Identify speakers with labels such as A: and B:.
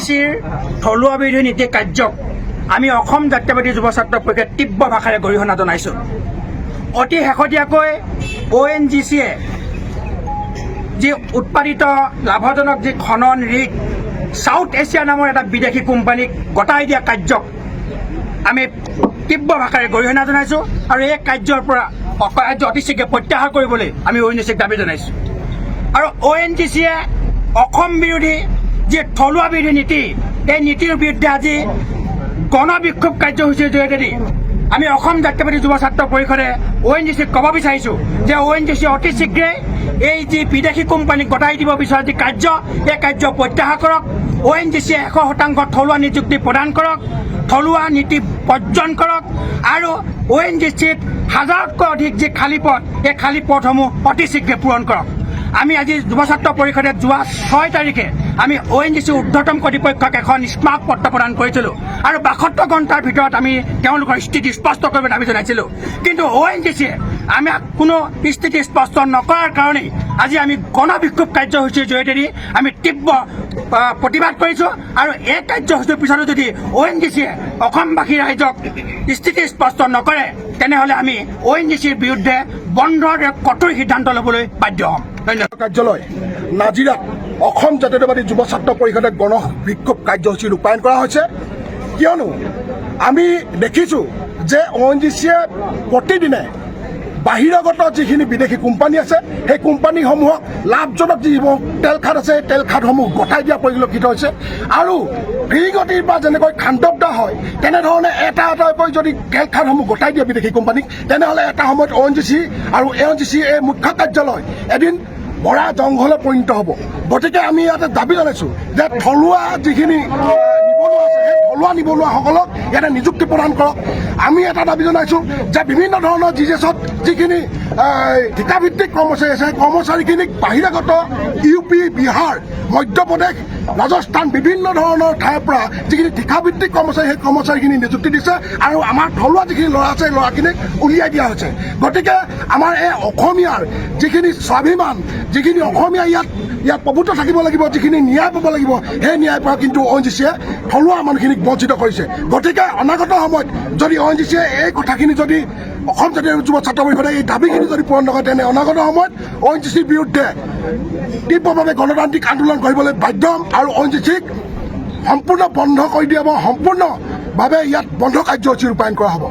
A: চিৰ থলুৱা বিৰোধী নীতি কাৰ্যক আমি অসম জাতীয়বাদী যুৱ ছাত্ৰ পৰিষদে তীব্ৰ ভাষাৰে গৰিহণা জনাইছোঁ। অতি শেহতীয়াকৈ ONGCয়ে যি উৎপাদিত লাভজনক যি খনন ৰিগ সাউথ এছিয়া নামৰ এটা বিদেশী কোম্পানীক গতাই দিয়া কাৰ্যক আমি তীব্ৰ ভাষাৰে গৰিহণা জনাইছোঁ আৰু এই কাৰ্যৰ পৰা অতি শীঘ্ৰে প্ৰত্যাহাৰ কৰিবলৈ আমি ONGCক দাবী জনাইছোঁ। আৰু ONGCয়ে অসম বিৰোধী যি থলুৱা বিৰোধী নীতি এই নীতিৰ বিৰুদ্ধে আজি গণবিক্ষোভ কাৰ্যসূচীৰ জৰিয়তে আমি অসম জাতীয়বাদী যুৱ ছাত্ৰ পৰিষদে ONGCক ক'ব বিচাৰিছোঁ যে ONGC অতি শীঘ্ৰে এই যি বিদেশী কোম্পানীক গতাই দিব বিচৰা যি কাৰ্য এই কাৰ্য প্ৰত্যাহাৰ কৰক। ONGCয়ে 100% থলুৱা নিযুক্তি প্ৰদান কৰক, থলুৱা নীতি বৰ্জন কৰক আৰু ONGCত হাজাৰতকৈ অধিক যি খালী পদ এই খালী পদসমূহ অতি শীঘ্ৰে পূৰণ কৰক। আমি আজি যুৱ ছাত্ৰ পৰিষদে যোৱা 6 তাৰিখে আমি ONGC ঊৰ্ধ্বতম কৰ্তৃপক্ষক এখন স্মাৰক পত্ৰ প্ৰদান কৰিছিলোঁ আৰু 72 ঘণ্টাৰ ভিতৰত আমি তেওঁলোকৰ স্থিতি স্পষ্ট কৰিব দাবী জনাইছিলোঁ। কিন্তু ONGCয়ে আমাক কোনো স্থিতি স্পষ্ট নকৰাৰ কাৰণেই আজি আমি গণবিক্ষোভ কাৰ্যসূচীৰ জৰিয়তে আমি তীব্ৰ প্ৰতিবাদ কৰিছোঁ আৰু এই কাৰ্যসূচীৰ পিছতো যদি ONGCয়ে অসমবাসী ৰাইজক স্থিতি স্পষ্ট নকৰে তেনেহ'লে আমি ONGCৰ বিৰুদ্ধে বন্ধৰ কঠোৰ সিদ্ধান্ত ল'বলৈ বাধ্য হ'ম। ধন্যবাদ।
B: কাৰ্যালয় নাজিৰাত অসম জাতীয়তাবাদী যুৱ ছাত্ৰ পৰিষদে গণবিক্ষোভ কাৰ্যসূচী ৰূপায়ণ কৰা হৈছে, কিয়নো আমি দেখিছোঁ যে ONGCয়ে প্ৰতিদিনে বাহিৰাগত যিখিনি বিদেশী কোম্পানী আছে সেই কোম্পানীসমূহক লাভজনক যিবোৰ তেল খাট আছে তেল খাটসমূহ গতাই দিয়া পৰিলক্ষিত হৈছে আৰু ধীৰগতিৰ পৰা যেনেকৈ খান্তব্দা হয় তেনেধৰণে এটা এটাকৈ যদি তেল খাটসমূহ গতাই দিয়ে বিদেশী কোম্পানীক তেনেহ'লে এটা সময়ত ONGC আৰু ONGC এই মুখ্য কাৰ্যালয় এদিন বৰা জংঘলে পৰিণত হ'ব। গতিকে আমি ইয়াতে দাবী জনাইছোঁ যে থলুৱা যিখিনি নিবনুৱা আছে সেই থলুৱা নিবনুৱাসকলক ইয়াতে নিযুক্তি প্ৰদান কৰক। আমি এটা দাবী জনাইছোঁ যে বিভিন্ন ধৰণৰ GJSত যিখিনি ঠিকাভিত্তিক কৰ্মচাৰী আছে সেই কৰ্মচাৰীখিনিক বাহিৰাগত UP, বিহাৰ, মধ্যপ্ৰদেশ, ৰাজস্থান বিভিন্ন ধৰণৰ ঠাইৰ পৰা যিখিনি ঠিকাভিত্তিক কৰ্মচাৰী সেই কৰ্মচাৰীখিনি নিযুক্তি দিছে আৰু আমাৰ থলুৱা যিখিনি ল'ৰা আছে সেই ল'ৰাখিনিক উলিয়াই দিয়া হৈছে। গতিকে আমাৰ এই অসমীয়াৰ যিখিনি স্বাভিমান, যিখিনি অসমীয়া ইয়াত প্ৰভুত্ব থাকিব লাগিব, যিখিনি ন্যায় পাব লাগিব সেই ন্যায়ৰ পৰা কিন্তু ONGCয়ে থলুৱা মানুহখিনিক বঞ্চিত কৰিছে। গতিকে অনাগত সময়ত যদি ONGCয়ে এই কথাখিনি যদি অসম জাতীয় যুৱ ছাত্ৰ পৰিষদে এই দাবীখিনি যদি পূৰণ নকৰে তেনে অনাগত সময়ত ONGCৰ বিৰুদ্ধে তীব্ৰভাৱে গণতান্ত্ৰিক আন্দোলন কৰিবলৈ বাধ্য হ'ম আৰু ONGCক সম্পূৰ্ণ বন্ধ কৰি দিয়া হ'ব, সম্পূৰ্ণভাৱে ইয়াত বন্ধ কাৰ্যসূচী ৰূপায়ণ কৰা হ'ব।